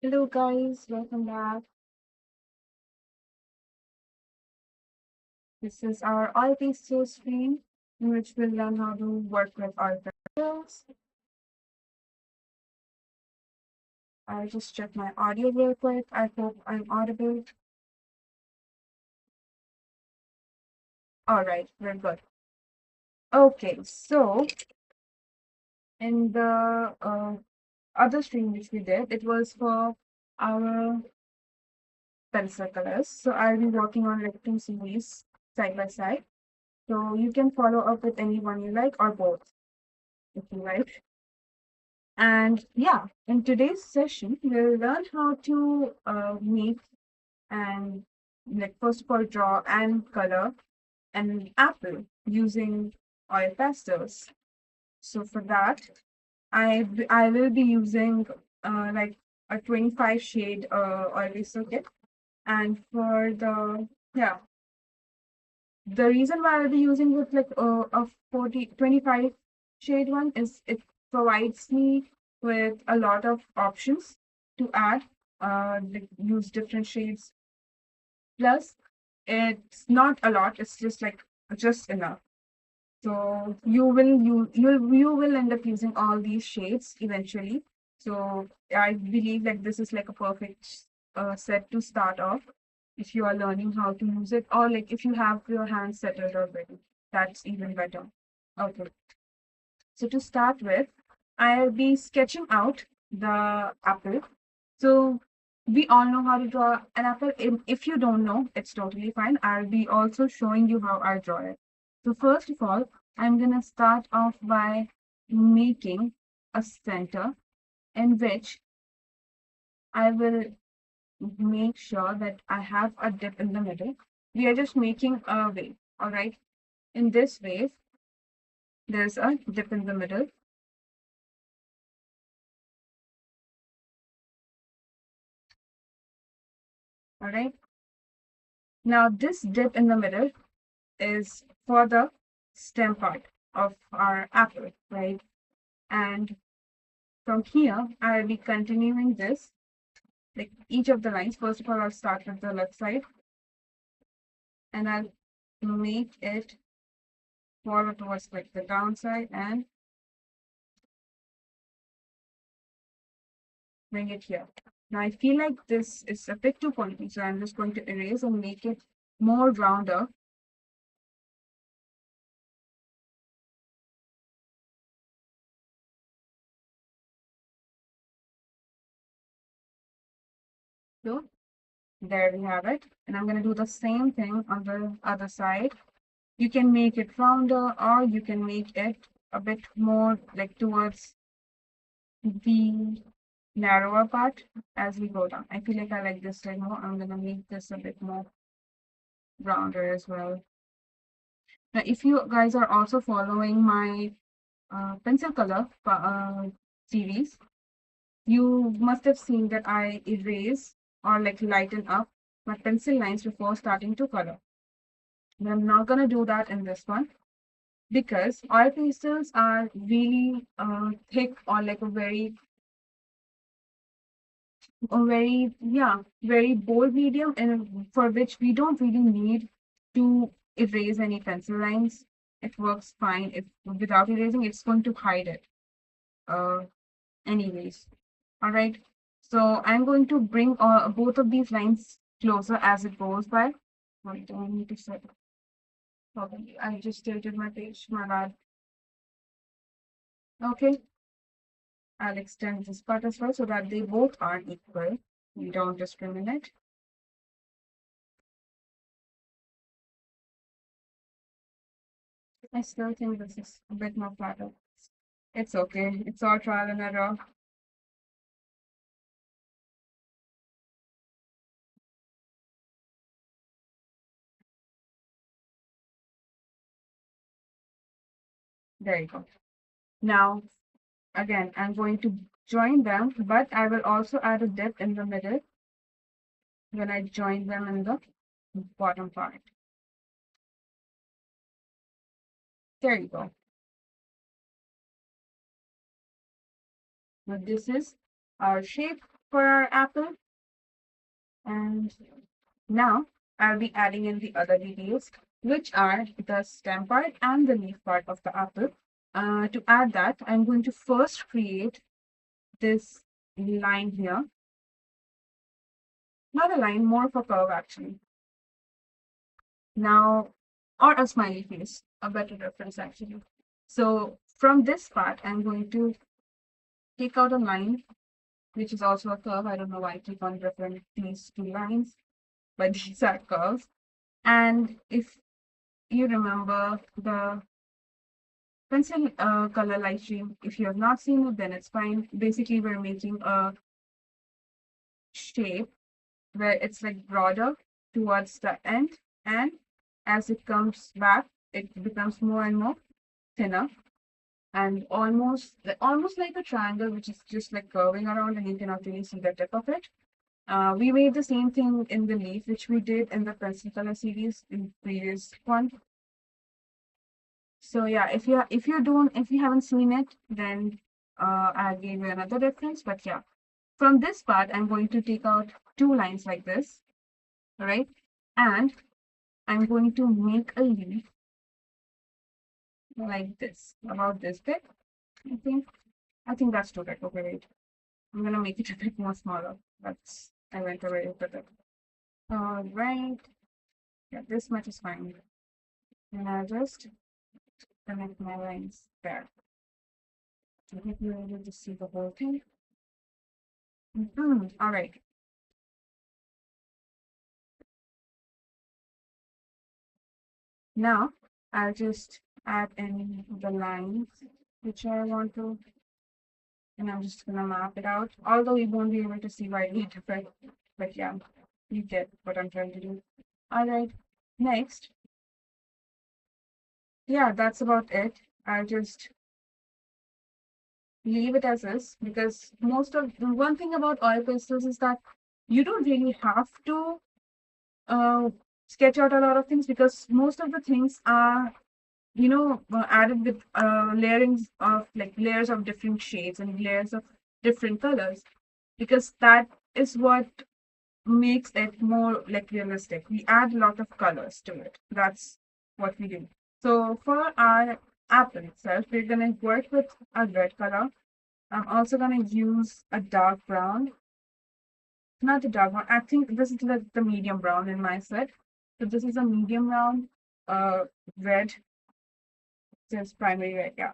Hello guys, welcome back. This is our oil pastel stream in which we'll learn how to work with oil pastels. I'll just check my audio real quick. I hope I'm audible. All right, we're good. Okay, so in the other stream which we did, it was for our pencil colors. So I'll be working on like two series side by side. So you can follow up with any one you like or both if you like. And yeah, in today's session, we'll learn how to make and like first of all draw and color an apple using oil pastels. So for that, I will be using like a 25 shade oil pastel kit. And for the reason why I'll be using with like a 25 shade one is it provides me with a lot of options to add, like use different shades. Plus, it's not a lot, it's just like just enough. So you will end up using all these shades eventually. So I believe like this is like a perfect set to start off if you are learning how to use it, or like if you have your hands settled already, that's even better. Okay, so to start with, I'll be sketching out the apple. So we all know how to draw an apple. If you don't know, it's totally fine. I'll be also showing you how I draw it. So first of all, I'm gonna start off by making a center in which I will make sure that I have a dip in the middle. We are just making a wave, all right? In this wave, there's a dip in the middle, all right? Now, this dip in the middle is for the stem part of our apple, right? And from here, I'll be continuing this, like each of the lines. First of all, I'll start with the left side and I'll make it follow towards like the downside and bring it here. Now I feel like this is a bit too pointy, so I'm just going to erase and make it more rounder. So there we have it. And I'm going to do the same thing on the other side. You can make it rounder or you can make it a bit more like towards the narrower part as we go down. I feel like I like this side more. I'm going to make this a bit more rounder as well. Now, if you guys are also following my pencil color series, you must have seen that I erase or like lighten up my pencil lines before starting to color. But I'm not going to do that in this one because oil pastels are really thick or like very bold medium, and for which we don't really need to erase any pencil lines. It works fine. If without erasing, it's going to hide it. Uh, anyways, all right. So I'm going to bring both of these lines closer as it goes by. Wait, I need to set. Okay, I just tilted my page. My bad. Okay, I'll extend this part as well so that they both are equal. We don't discriminate. I still think this is a bit more flatter. It's okay. It's all trial and error. There you go. Now, again, I'm going to join them, but I will also add a dip in the middle when I join them in the bottom part. There you go. Now, this is our shape. for our apple. And now I'll be adding in the other details, which are the stem part and the leaf part of the apple. To add that, I'm going to first create this line here. Not a line, more of a curve actually. Now, or a smiley face, a better reference actually. So from this part, I'm going to take out a line, which is also a curve. I don't know why I keep on referring these two lines, but these are curves. And if you remember the pencil color light stream, if you have not seen it, then it's fine. Basically, we're making a shape where it's like broader towards the end, and as it comes back, it becomes more and more thinner and almost like a triangle, which is just like curving around, and you cannot really see the tip of it. We made the same thing in the leaf, which we did in the pencil color series in previous one. So yeah, if you haven't seen it, then I'll give you another reference. But yeah, from this part, I'm going to take out two lines like this, all right? And I'm going to make a leaf like this, about this big. I think I think that's too big. Okay, wait. I'm gonna make it a bit more smaller. That's I went away with it. All right. Yeah, this much is fine. And I'll just connect my lines there. I think you're able to see the whole thing. All right. Now I'll just add in the lines which I want to, and I'm just gonna map it out. Although you won't be able to see widely different, but yeah, you get what I'm trying to do. All right. Next, yeah, that's about it. I'll just leave it as is because most of the one thing about oil pastels is that you don't really have to uh, sketch out a lot of things because most of the things are added with layerings of like layers of different shades and layers of different colors because that is what makes it more like realistic. We add a lot of colors to it. That's what we do. So for our apple itself, we're gonna work with a red color. I'm also gonna use a dark brown, not a dark brown. I think this is like the medium brown in my set. So this is a medium brown, uh, red, just primary red, yeah.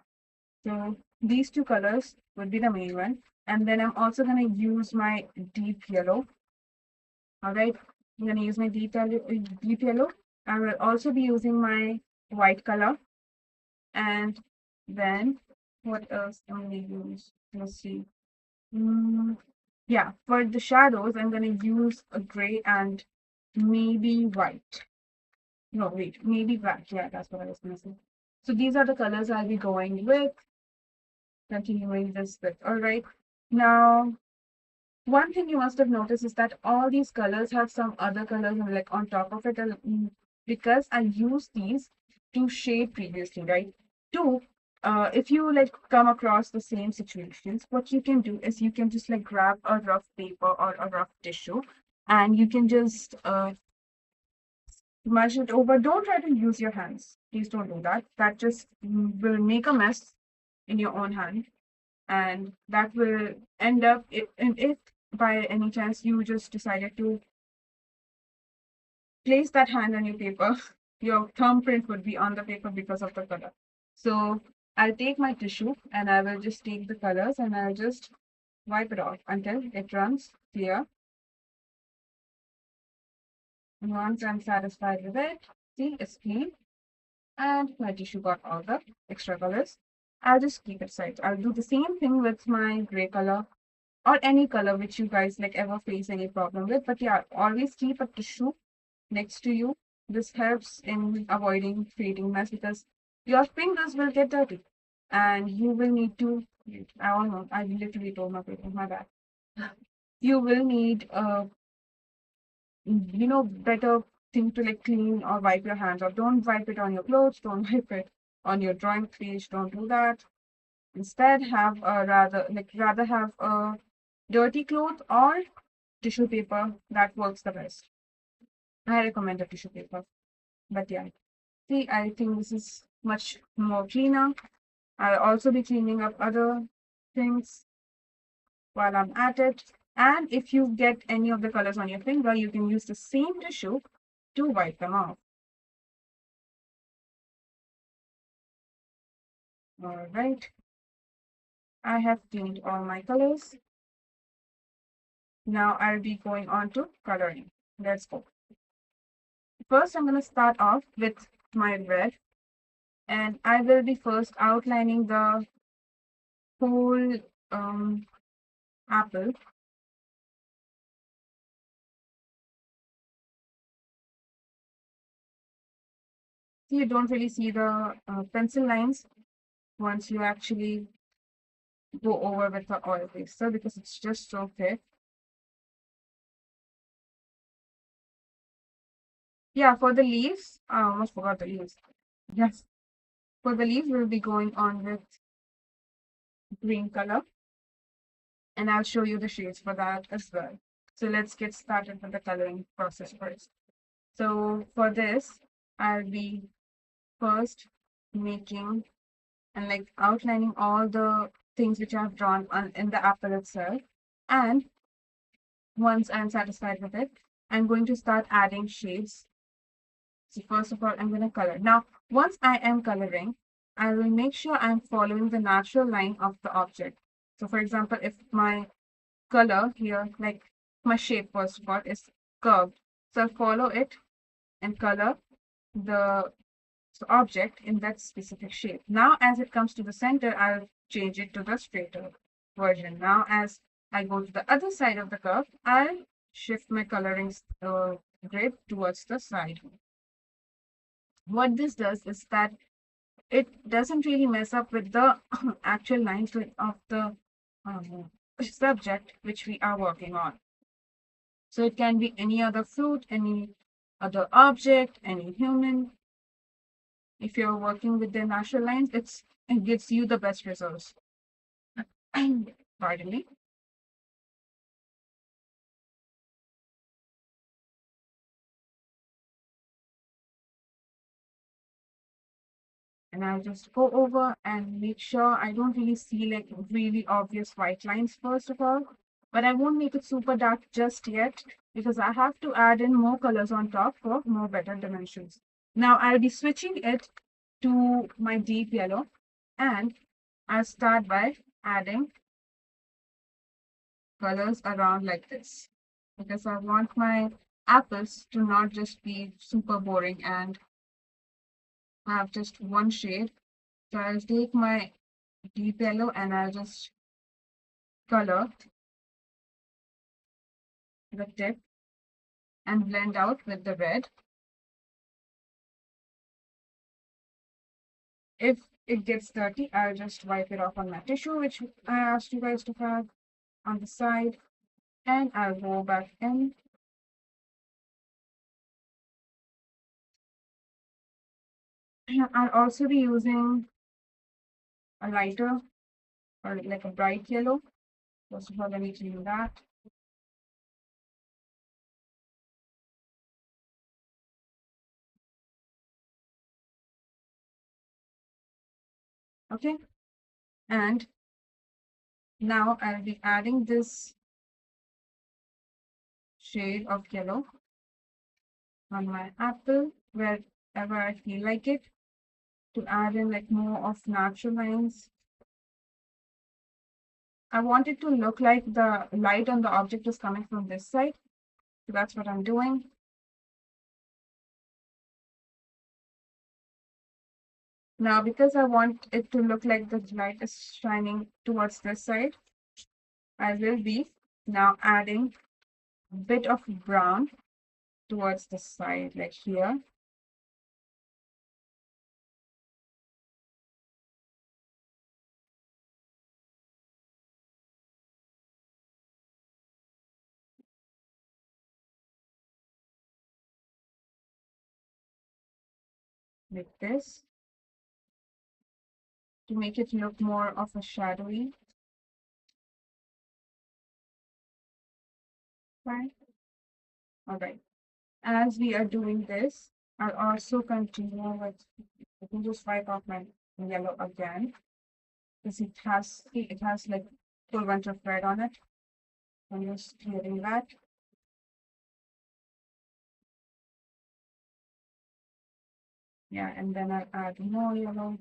So these two colors would be the main one. And then I'm also going to use my deep yellow. All right. I'm going to use my deep yellow. I will also be using my white color. And then what else am I going to use? Let's see. Mm, yeah, for the shadows, I'm going to use a gray and maybe white. No, wait, maybe black. Yeah, that's what I was going to say. So these are the colors I'll be going with. Continuing this bit. All right. Now, one thing you must have noticed is that all these colors have some other colors like on top of it, and because I use these to shade previously, right? Two, if you like come across the same situations, what you can do is you can just like grab a rough paper or a rough tissue, and you can just smudge it over. Don't try to use your hands. Please don't do that. That just will make a mess in your own hand and that will end up if by any chance you just decided to place that hand on your paper, your thumbprint would be on the paper because of the color. So I'll take my tissue and I will just take the colors and I'll just wipe it off until it runs clear. And once I'm satisfied with it, see, it's clean and my tissue got all the extra colors. I'll just keep it aside. I'll do the same thing with my gray color or any color which you guys like ever face any problem with. But yeah, always keep a tissue next to you. This helps in avoiding creating mess because your fingers will get dirty and you will need to, I don't know, I literally told my paper, my bad. You will need better thing to like clean or wipe your hands off. Don't wipe it on your clothes, don't wipe it on your drawing page, don't do that. Instead, have a rather have a dirty cloth or tissue paper, that works the best. I recommend a tissue paper. But yeah, see, I think this is much more cleaner. I'll also be cleaning up other things while I'm at it. And if you get any of the colors on your finger, you can use the same tissue to wipe them off. All right, I have cleaned all my colors. Now I'll be going on to coloring. Let's go. First, I'm going to start off with my red, and I will be first outlining the whole apple. So you don't really see the pencil lines once you actually go over with the oil paster because it's just so thick. Yeah, for the leaves, I almost forgot the leaves. Yes, for the leaves, we'll be going on with green color, and I'll show you the shades for that as well. So let's get started with the coloring process first. So for this, I'll be first making and like outlining all the things which I've drawn on in the apple itself. And once I'm satisfied with it, I'm going to start adding shades. So first of all, I'm going to color. Now, once I am coloring, I will make sure I'm following the natural line of the object. So for example, if my color here, like my shape first of all, is curved, so I'll follow it and color the object in that specific shape. Now, as it comes to the center, I'll change it to the straighter version. Now, as I go to the other side of the curve, I'll shift my coloring grid towards the side. What this does is that it doesn't really mess up with the actual lines of the subject which we are working on. So it can be any other fruit, any other object, any human. If you're working with the natural lines, it gives you the best results. Pardon me. And I'll just go over and make sure I don't really see like really obvious white lines first of all. But I won't make it super dark just yet because I have to add in more colors on top for more better dimensions. Now I'll be switching it to my deep yellow, and I'll start by adding colors around like this because I want my apples to not just be super boring and have just one shade. So I'll take my deep yellow and I'll just color the tip and blend out with the red. If it gets dirty, I'll just wipe it off on my tissue, which I asked you guys to have on the side, and I'll go back in. I'll also be using a lighter or like a bright yellow. First of all, let me clean that. Okay, and now I'll be adding this shade of yellow on my apple wherever I feel like it to add in like more of natural lines. I want it to look like the light on the object is coming from this side. So that's what I'm doing. Now, because I want it to look like the light is shining towards this side, I will be now adding a bit of brown towards the side, like here. Like this, to make it look more of a shadowy. Fine. All right. As we are doing this, I'll also continue with, I can just wipe off my yellow again, because it has like full bunch of red on it. I'm just clearing that. Yeah, and then I'll add more yellow.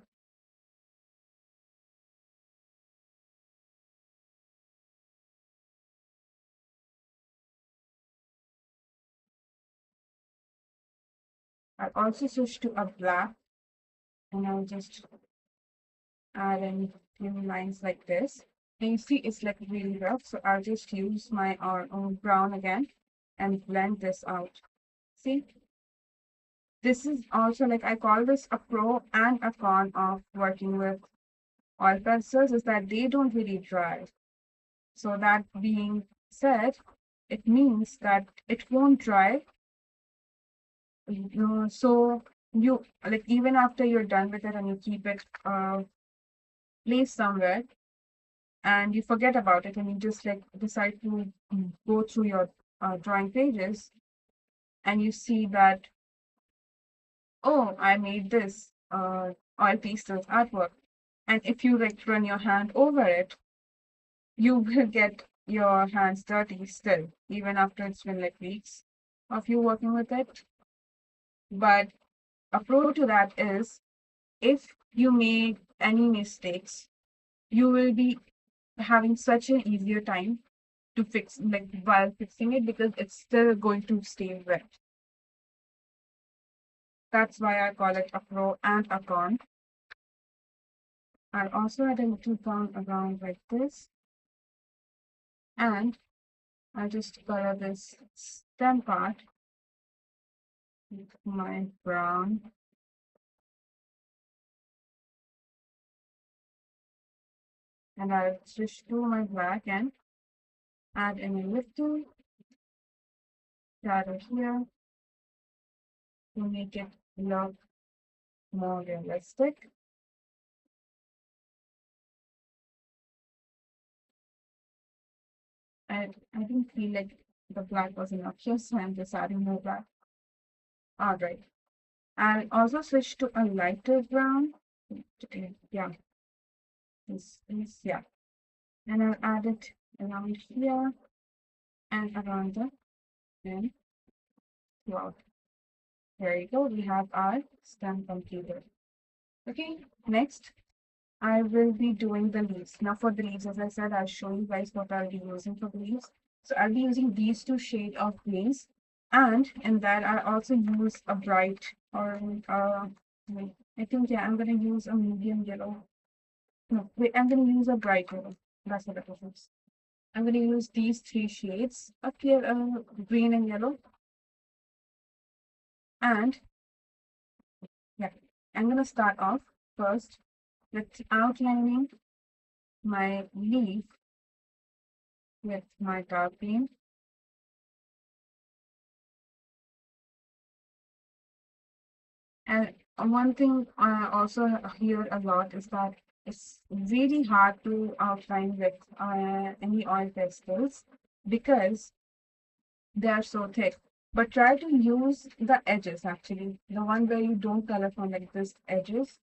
I'll also switch to a black, and I'll just add in few lines like this. And you see it's like really rough, so I'll just use my own brown again and blend this out. See, this is also like I call this a pro and a con of working with oil pastels is that they don't really dry. So that being said, it means that it won't dry. So you like even after you're done with it and you keep it placed somewhere and you forget about it and you just like decide to go through your drawing pages and you see that, oh, I made this oil pastels artwork. And if you like run your hand over it, you will get your hands dirty still, even after it's been like weeks of you working with it. But a pro to that is if you make any mistakes, you will be having such an easier time to fix like while fixing it because it's still going to stay wet. That's why I call it a pro and a con. I'll also add a little brown around like this, and I'll just color this stem part with my brown. And I'll switch to my black and add in a little shadow here to make it look more realistic. And I didn't feel like the black was enough here, so I'm just adding more black. All right. I'll also switch to a lighter brown. Yeah, yeah. And I'll add it around here and around the end throughout. There you go. We have our stem completed. Okay, next I will be doing the leaves. Now for the leaves, as I said, I'll show you guys what I'll be using for the leaves. So I'll be using these two shades of greens. And in that, I'll also use a bright or wait, I think, yeah, I'm going to use a medium yellow. No, wait, I'm going to use a bright yellow. That's what I use. I'm going to use these three shades of green and yellow. And yeah, I'm going to start off first with outlining my leaf with my dark green. And one thing I also hear a lot is that it's really hard to outline with any oil pastels because they are so thick. But try to use the edges actually, the one where you don't color from like this edges.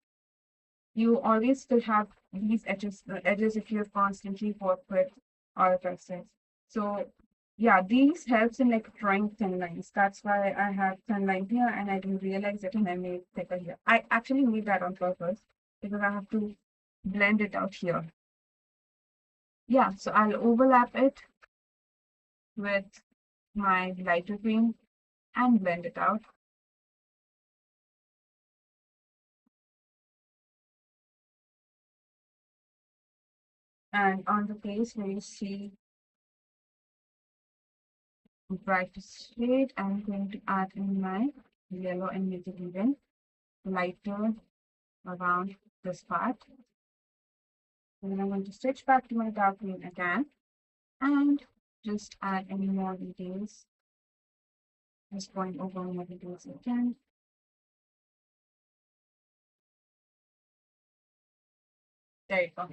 You always still have these edges if you're constantly work with oil pastels. So yeah, these helps in like drawing thin lines. That's why I have thin line here and I didn't realize it and I made thicker here. I actually made that on purpose because I have to blend it out here. Yeah, so I'll overlap it with my lighter green and blend it out. And on the place where you see brightest shade, I'm going to add in my yellow and make it even lighter around this part. And then I'm going to switch back to my dark green again and just add any more details. Just going over more details again. There you go.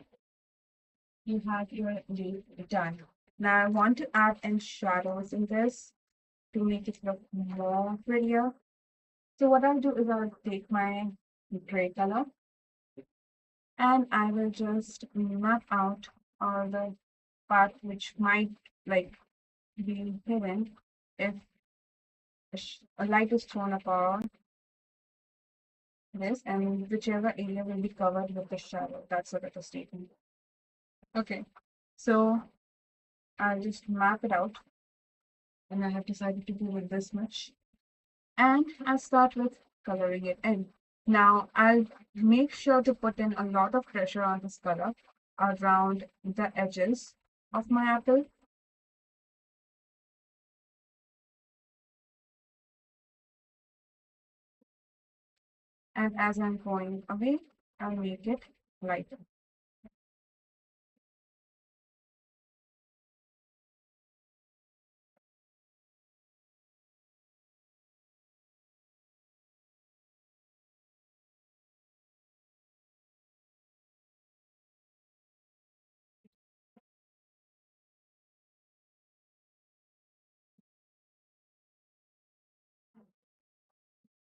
You have your leaf done. Now I want to add in shadows in this to make it look more prettier. So what I'll do is I'll take my gray color and I will just map out all the parts which might like be hidden if a light is thrown upon this, and whichever area will be covered with the shadow. That's a better statement. Okay, so I'll just map it out, and I have decided to go with this much. And I'll start with coloring it in. Now I'll make sure to put in a lot of pressure on this color around the edges of my apple. And as I'm going away, I'll make it lighter.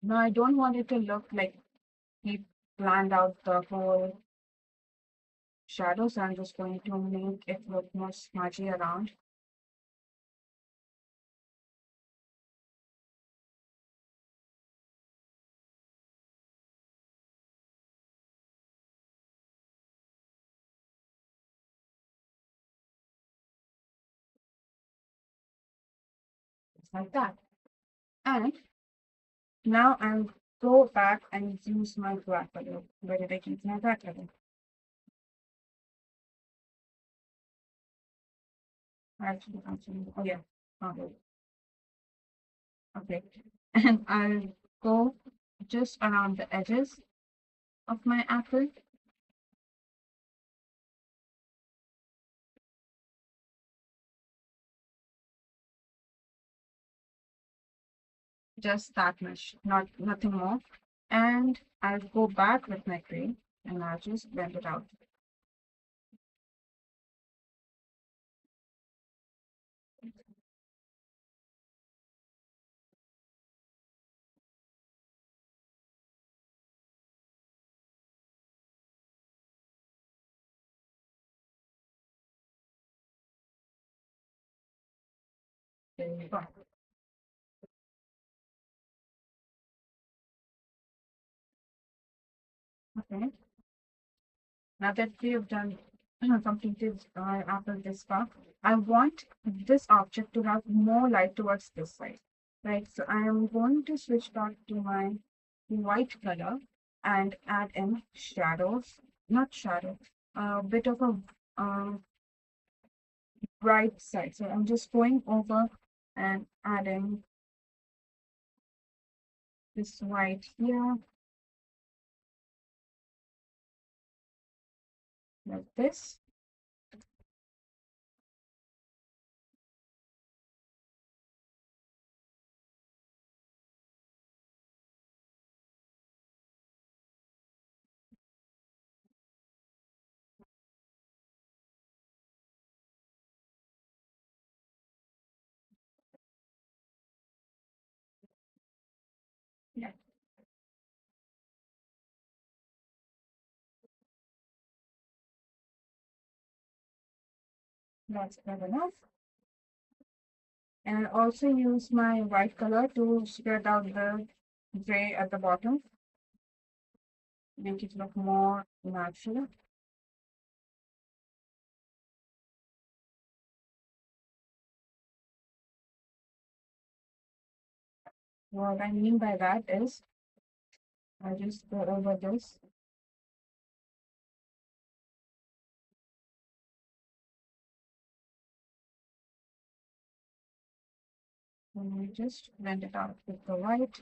Now I don't want it to look like we planned out the whole shadow, so I'm just going to make it look more smudgy around. Just like that. And now I'll go back and use my black color. Where did I keep my black color? Actually, oh yeah, found it. Okay. And I'll go just around the edges of my apple. Just that much, not nothing more. And I'll go back with my cream and I'll just blend it out. There you go. Okay. Now that we have done completed after this part, I want this object to have more light towards this side. Right. So I am going to switch back to my white color and add in shadows, not shadow, a bit of a bright side. So I'm just going over and adding this white here, like this. Yeah, that's good enough. And I also use my white color to spread out the gray at the bottom, make it look more natural. What I mean by that is I just go over this and we just blend it out with the white.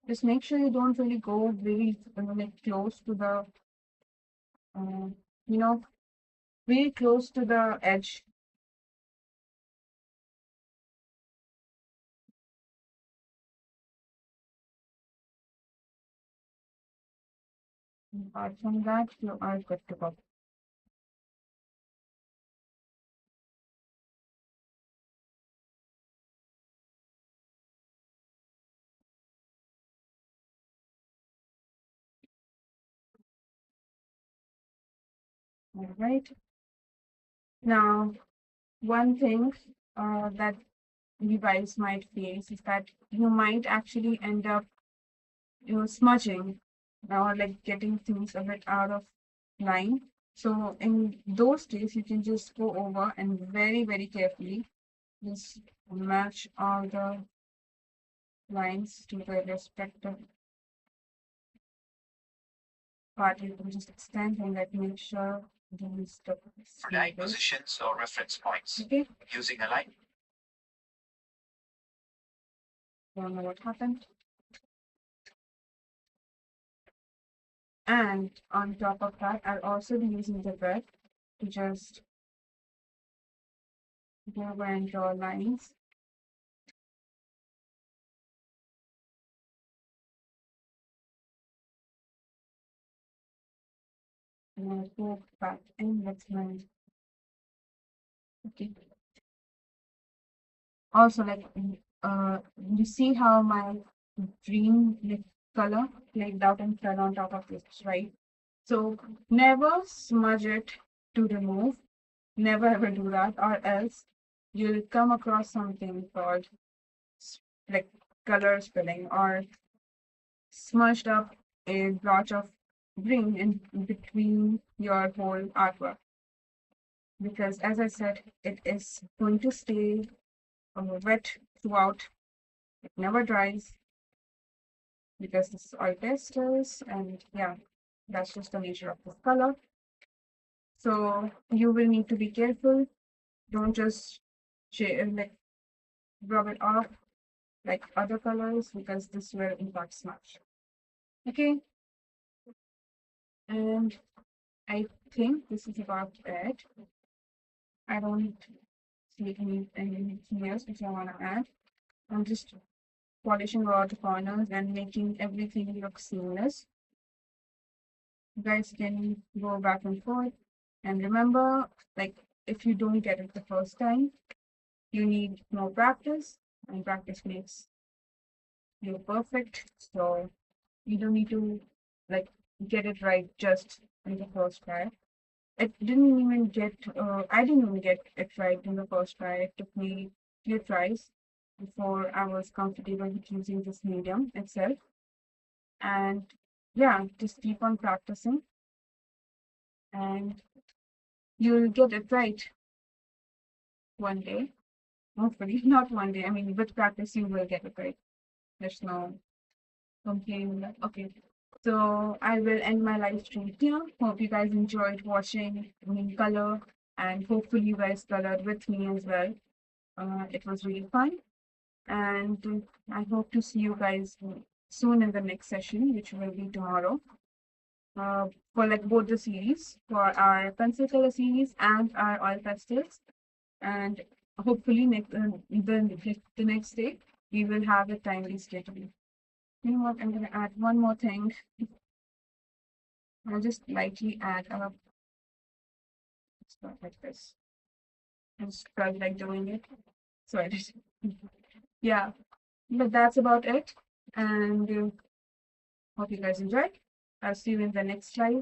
Just make sure you don't really go very like close to the, uh, you know, very close to the edge. Apart from that, you are good to go. All right. Now, one thing that you guys might face is that you might actually end up, smudging or like getting things a bit out of line. So in those days, you can just go over and very, very carefully just match all the lines to the respective part. You can just extend and like make sure these Line positions or reference points. okay. Using a line. Don't know what happened. And on top of that, I'll also be using the red to just go over and draw lines. And I'll go back in with my, okay. Also, like, you see how my green like, color played out and fell on top of this, right? So never smudge it to remove. Never ever do that, or else you'll come across something called like color spilling or smudged up a blotch of green in between your whole artwork. Because as I said, it is going to stay wet throughout. It never dries because this is all pastels, and yeah, that's just the nature of this color. So you will need to be careful. Don't just like rub it off like other colors because this will impact smudge. Okay, and I think this is about it. I don't see anything else which I want to add. I'm just polishing all the corners and making everything look seamless. You guys can go back and forth. And remember, like, if you don't get it the first time, you need more practice, and practice makes you perfect. So you don't need to, like, get it right just in the first try. I didn't even get it right in the first try. It took me few tries before I was comfortable with using this medium itself. And yeah, just keep on practicing and you'll get it right one day. Hopefully, not one day. I mean, with practice, you will get it right. There's no complaint. Okay. So I will end my live stream here. Hope you guys enjoyed watching me color and hopefully you guys colored with me as well. It was really fun. And I hope to see you guys soon in the next session, which will be tomorrow. For like both the series, for our pencil color series and our oil pastels. And hopefully the next day we will have a timely schedule. You know what? I'm gonna add one more thing. I'll just lightly add a stuff like this. I just felt like doing it, so I did. Yeah, but that's about it. And hope you guys enjoyed. I'll see you in the next live.